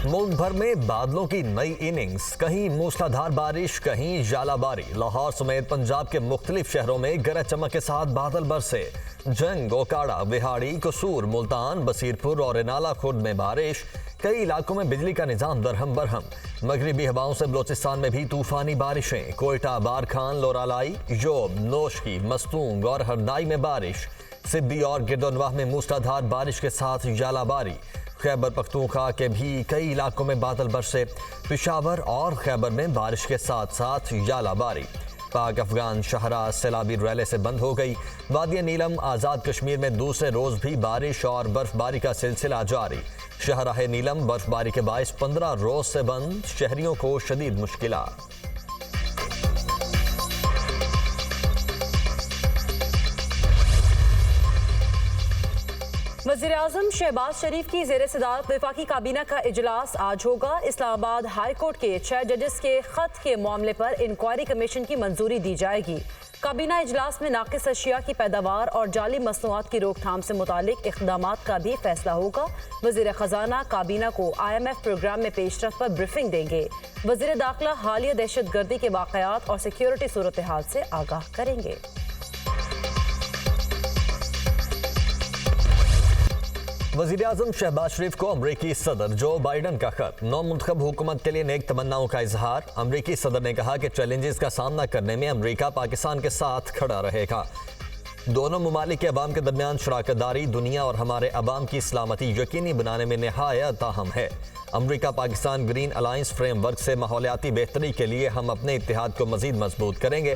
मुल्क भर में बादलों की नई इनिंग्स, कहीं मूसलाधार बारिश, कहीं जालाबारी। लाहौर समेत पंजाब के मुख्तलिफ शहरों में गरज चमक के साथ बादल बरसे। जंग, ओकाड़ा, बिहाड़ी, कसूर, मुल्तान, बसीरपुर और इनाला खुर्द में बारिश। कई इलाकों में बिजली का निजाम दरहम बरहम। मगरिबी हवाओं से बलोचिस्तान में भी तूफानी बारिशें। कोयटा, बारखान, लोरालाई, योब, नोशकी, मस्तूंग और हरनाई में बारिश। सिद्दी और गिरदोनवाह में मूसलाधार बारिश के साथ जालाबारी। खैबर पख्तूनख्वा के भी कई इलाकों में बादल बरसे। पेशावर और खैबर में बारिश के साथ साथ जालाबारी। पाक अफगान शाहराह सैलाबी रैली से बंद हो गई। वादिया नीलम, आज़ाद कश्मीर में दूसरे रोज भी बारिश और बर्फबारी का सिलसिला जारी। शाहराह नीलम बर्फबारी के बायस 15 रोज से बंद, शहरियों को शदीद मुश्किलात। वज़ीर-ए-आज़म शहबाज शरीफ की ज़ेर सदारत वफाकी काबीना का इजलास आज होगा। इस्लामाबाद हाई कोर्ट के 6 जजेस के खत के मामले पर इंक्वायरी कमीशन की मंजूरी दी जाएगी। काबीना इजलास में नाकिस अशिया की पैदावार और जाली मसनूआत की रोकथाम से मुतालिक इक़दामात का भी फैसला होगा। वज़ीर ख़जाना काबीना को IMF प्रोग्राम में पेशरफ पर ब्रीफिंग देंगे। वज़ीर दाखिला हालिया दहशत गर्दी के वाक़यात और सिक्योरिटी सूरत हाल से आगाह करेंगे। वज़ीर-ए-आज़म शहबाज शरीफ को अमरीकी सदर जो बाइडन का खत। नौ मुंतखब हुकूमत के लिए नेक तमन्नाओं का इजहार। अमरीकी सदर ने कहा कि चैलेंजेस का सामना करने में अमरीका पाकिस्तान के साथ खड़ा रहेगा। दोनों ममालिक के अवाम के दरमियान शराकतदारी दुनिया और हमारे अवाम की सलामती यकीनी बनाने में नहायत अहम है। अमरीका पाकिस्तान ग्रीन अलायंस फ्रेमवर्क से माहौलियाती बेहतरी के लिए हम अपने इत्तेहाद को मजीद मजबूत करेंगे।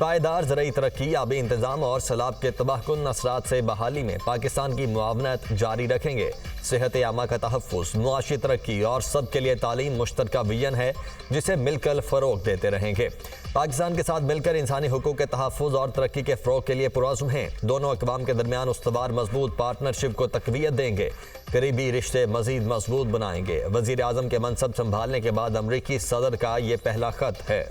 पायदार ज़राई तरक्की, आबी इंतजाम और सैलाब के तबाहकुन असरात से बहाली में पाकिस्तान की मुआवनत जारी रखेंगे। सेहत आमा का तहफ़्फ़ुज़, मुआशी तरक्की और सब के लिए तालीम मुश्तरका विजन है जिसे मिलकर फ़रोग़ देते रहेंगे। पाकिस्तान के साथ मिलकर इंसानी हुकूक़ के तहफ़्फ़ुज़ और तरक्की के फ़रोग़ के लिए पुरअज़्म हैं। दोनों अक़वाम के दरमियान उस्तवार मजबूत पार्टनरशिप को तक़वियत देंगे। करीबी रिश्ते मज़ीद मजबूत बनाएंगे। वज़ीर-ए-आज़म के मनसब संभालने के बाद अमरीकी सदर का ये पहला ख़त है।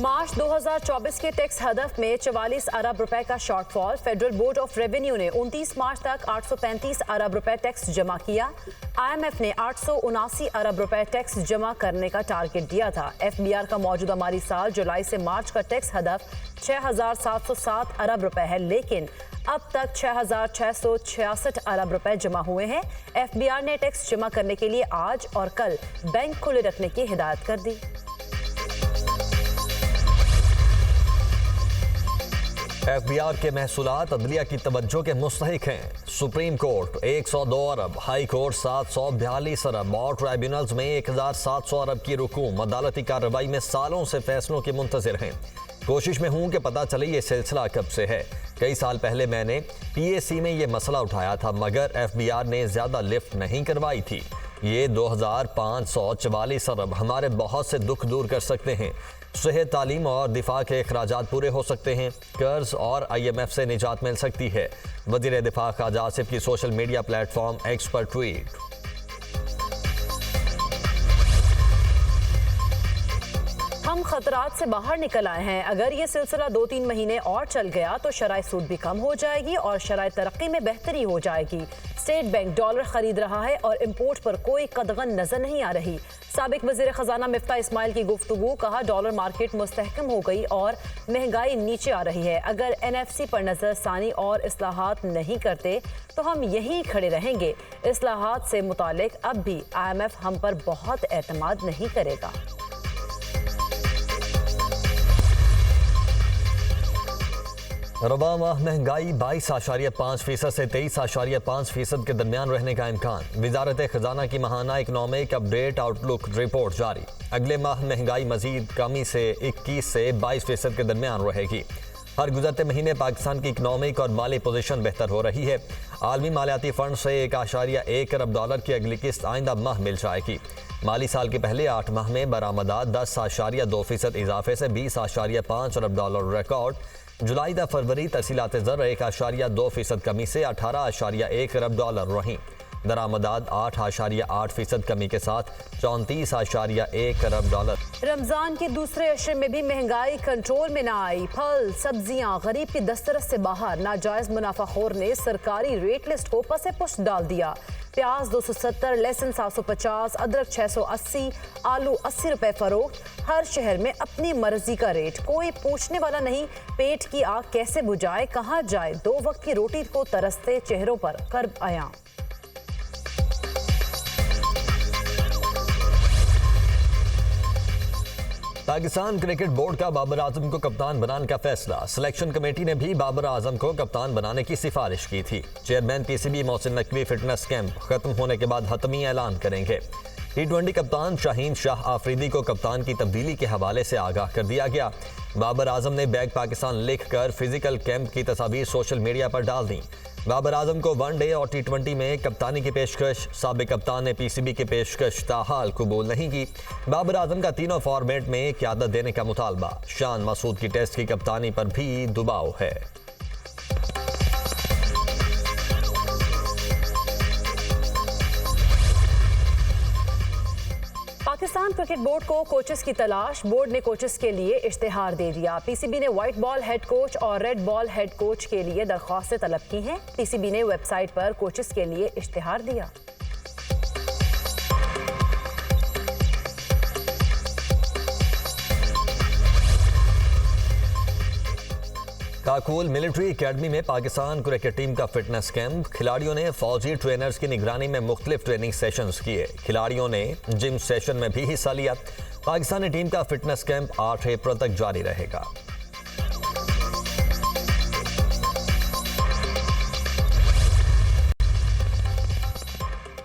मार्च 2024 के टैक्स हदफ में 44 अरब रुपए का shortfall. Federal board of revenue ने 29 मार्च तक 835 अरब रुपए टैक्स जमा किया। IMF ने 879 अरब रुपए टैक्स जमा करने का टारगेट दिया था। FBR का मौजूदा माली साल जुलाई से मार्च का टैक्स हदफ 6,707 अरब रुपए है, लेकिन अब तक 6,666 अरब रुपए जमा हुए हैं। FBR ने टैक्स जमा करने के लिए आज और कल बैंक खुले रखने की हिदायत कर दी। FBR के महसूलात अदलिया की तवज्जो के मुस्तहिक हैं। सुप्रीम कोर्ट 102 अरब, हाई कोर्ट 742 अरब और ट्राइब्यूनल्स में 1700 अरब की रकूम अदालती कार्रवाई में सालों से फैसलों के मुंतज़िर हैं। कोशिश में हूँ कि पता चले ये सिलसिला कब से है। कई साल पहले मैंने PAC में ये मसला उठाया था, मगर FBR ने ज़्यादा लिफ्ट नहीं करवाई थी। ये 2544 अरब हमारे बहुत से दुख दूर कर सकते हैं। सेहत, तालीम और दिफा के अखराजात पूरे हो सकते हैं। कर्ज और IMF से निजात मिल सकती है। वज़ीर दिफा ख्वाजा आसिफ की सोशल मीडिया प्लेटफॉर्म एक्स पर ट्वीट। हम खतरात से बाहर निकल आए हैं। अगर ये सिलसिला 2-3 महीने और चल गया तो शराय सूद भी कम हो जाएगी और शराय तरक्की में बेहतरी हो जाएगी। स्टेट बैंक डॉलर खरीद रहा है और इंपोर्ट पर कोई कदगन नजर नहीं आ रही। साबिक वज़ीर ख़जाना मिफ्ता इस्माइल की गुफ्तगू, कहा डॉलर मार्केट मुस्तहकम हो गई और महंगाई नीचे आ रही है। अगर NFC पर नजर सानी और इस्लाहात नहीं करते तो हम यहीं खड़े रहेंगे। इस्लाहात से मुतालिक अब भी IMF हम पर बहुत एतमाद नहीं करेगा। रबा माह महंगाई 22.5% से 23.5% के दरमियान रहने का इम्कान। वजारत खजाना की माहाना इकनॉमिक अपडेट आउटलुक रिपोर्ट जारी। अगले माह महंगाई मजीद कमी से 21 से 22% के दरमियान रहेगी। हर गुजरते महीने पाकिस्तान की इकनॉमिक और माली पोजीशन बेहतर हो रही है। आलमी मालियाती फंड से 1.1 अरब डॉलर की अगली किस्त आइंदा माह मिल जाएगी। माली साल के पहले 8 माह में बरामदात 10.2% इजाफे से 20.5 अरब डॉलर रिकॉर्ड। जुलाई ता फरवरी तहसीलात ज़र 1.2% कमी से 18.1 अरब डॉलर रहीं। दरामदात 8.8% कमी के साथ 34.1 अरब डॉलर। रमजान के दूसरे अशरे में भी महंगाई कंट्रोल में न आई। फल सब्जियां गरीब की दस्तरस से बाहर। नाजायज मुनाफाखोर ने सरकारी रेट लिस्ट को पसे पुष्ट डाल दिया। प्याज 270, लहसुन 750, अदरक 680, आलू 80 रुपए फरोख्त। हर शहर में अपनी मर्जी का रेट, कोई पूछने वाला नहीं। पेट की आग कैसे बुझाए, कहां जाए, 2 वक्त की रोटी को तरसते चेहरों पर कर्ब आया। पाकिस्तान क्रिकेट बोर्ड का बाबर आजम को कप्तान बनाने का फैसला। सिलेक्शन कमेटी ने भी बाबर आजम को कप्तान बनाने की सिफारिश की थी। Chairman PCB Mohsin Naqvi fitness camp खत्म होने के बाद हतमी ऐलान करेंगे। T20 कप्तान शाहीन शाह आफरीदी को कप्तान की तब्दीली के हवाले से आगाह कर दिया गया। बाबर आजम ने बैक पाकिस्तान लिखकर फिजिकल कैंप की तस्वीर सोशल मीडिया पर डाल दी। बाबर आजम को वनडे और T20 में कप्तानी की पेशकश। साबिक कप्तान ने पीसीबी की पेशकश ताहाल कबूल नहीं की। बाबर आजम का तीनों फॉर्मेट में क़यादत देने का मुतालबा। शान मसूद की टेस्ट की कप्तानी पर भी दबाव है। पाकिस्तान क्रिकेट बोर्ड को कोचेस की तलाश। बोर्ड ने कोचेस के लिए इश्तिहार दे दिया। पीसीबी ने व्हाइट बॉल हेड कोच और रेड बॉल हेड कोच के लिए दरख्वास्तें तलब की हैं। पीसीबी ने वेबसाइट पर कोचेस के लिए इश्तिहार दिया। काकुल मिलिट्री एकेडमी में पाकिस्तान क्रिकेट टीम का फिटनेस कैंप। खिलाड़ियों ने फौजी ट्रेनर्स की निगरानी में मुख्तलिफ ट्रेनिंग सेशंस किए। खिलाड़ियों ने जिम सेशन में भी हिस्सा लिया। पाकिस्तानी टीम का फिटनेस कैंप 8 अप्रैल तक जारी रहेगा।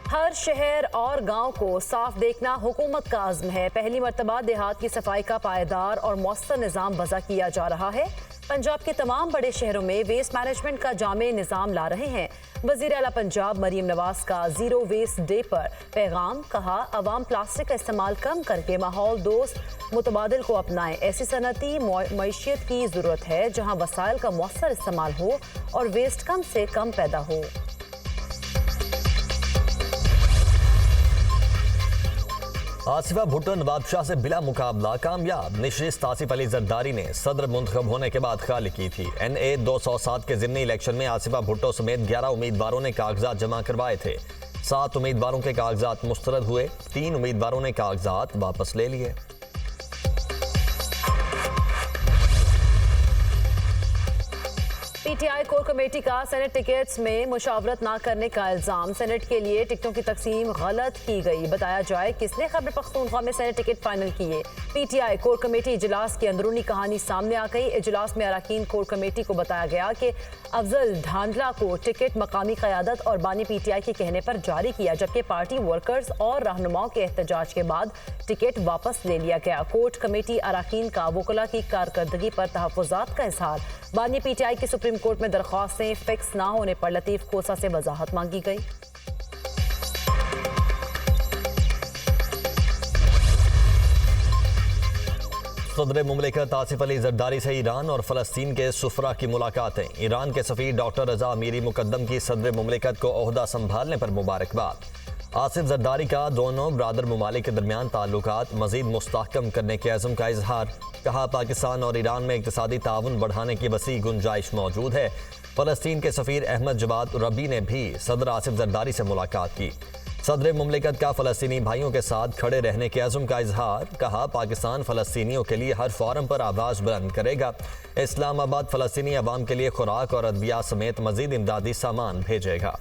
हर शहर और गांव को साफ देखना हुकूमत का अज़्म है। पहली मर्तबा देहात की सफाई का पायदार और मौसर निज़ाम वज़ा किया जा रहा है। पंजाब के तमाम बड़े शहरों में वेस्ट मैनेजमेंट का जामे निज़ाम ला रहे हैं। वज़ीर आला पंजाब मरीम नवाज का ज़ीरो वेस्ट डे पर पैगाम। कहा, अवाम प्लास्टिक का इस्तेमाल कम करके माहौल दोस्त मुतबादिल को अपनाएं। ऐसी सनती मईशियत की ज़रूरत है जहाँ वसाइल का मौसर इस्तेमाल हो और वेस्ट कम से कम पैदा हो। आसिफा भुट्टो नवाब शाह से बिला मुकाबला कामयाब। नशिस्त आसिफ अली जरदारी ने सदर मुंतखब होने के बाद खाली की थी। NA 207 के ज़िमनी इलेक्शन में आसिफा भुट्टो समेत 11 उम्मीदवारों ने कागजात जमा करवाए थे। 7 उम्मीदवारों के कागजात मुस्तरद हुए। 3 उम्मीदवारों ने कागजात वापस ले लिए। पीटीआई कोर कमेटी का सेनेट टिकट्स में मुशावरत ना करने का इल्जाम। सेनेट के लिए टिकटों की तकसीम गलत की गई। बताया जाए किसने खैबर पख्तूनख्वा में सेनेट टिकट फाइनल किए। पीटीआई कोर कमेटी इजलास की अंदरूनी कहानी सामने आ गई। इजलास में अरकान कोर कमेटी को बताया गया कि अफजल ढांडला को टिकट मकामी क़यादत और बानी पीटीआई के कहने पर जारी किया, जबकि पार्टी वर्कर्स और रहनुमाओं के एहतजाज के बाद टिकट वापस ले लिया गया। कोर्ट कमेटी अरकान का वकला की कारकर्दगी पर तहफ़्फ़ुज़ात का इज़हार। बानी पीटीआई की सुप्रीम कोर्ट में दरख्वास्तें फिक्स ना होने पर लतीफ़ खोसा से वजाहत मांगी गई। सदर मुमलिकत आसिफ अली जरदारी से ईरान और फ़लस्तीन के सुफरा की मुलाकातें। ईरान के सफ़ीर डॉक्टर रज़ा अमीरी मुकद्दम की सदर मुमलिकत को ओहदा संभालने पर मुबारकबाद। आसिफ जरदारी का दोनों ब्रादर ममालिक के दरमियान ताल्लुकात मज़ीद मुस्तहकम करने के अज़्म का इजहार। कहा, पाकिस्तान और ईरान में इक़्तिसादी ताउन बढ़ाने की वसी गुंजाइश मौजूद है। फ़लस्तीन के सफ़ीर अहमद जवाद रबी ने भी सदर आसिफ जरदारी से मुलाकात की। सदर मुमलिकत का फ़लस्तीनी भाइयों के साथ खड़े रहने के अज़्म का इजहार। कहा, पाकिस्तान फ़लस्तीनियों के लिए हर फोरम पर आवाज़ बुलंद करेगा। इस्लामाबाद फ़लस्तीनी अवाम के लिए खुराक और अद्वियात समेत मज़ीद इमदादी सामान भेजेगा।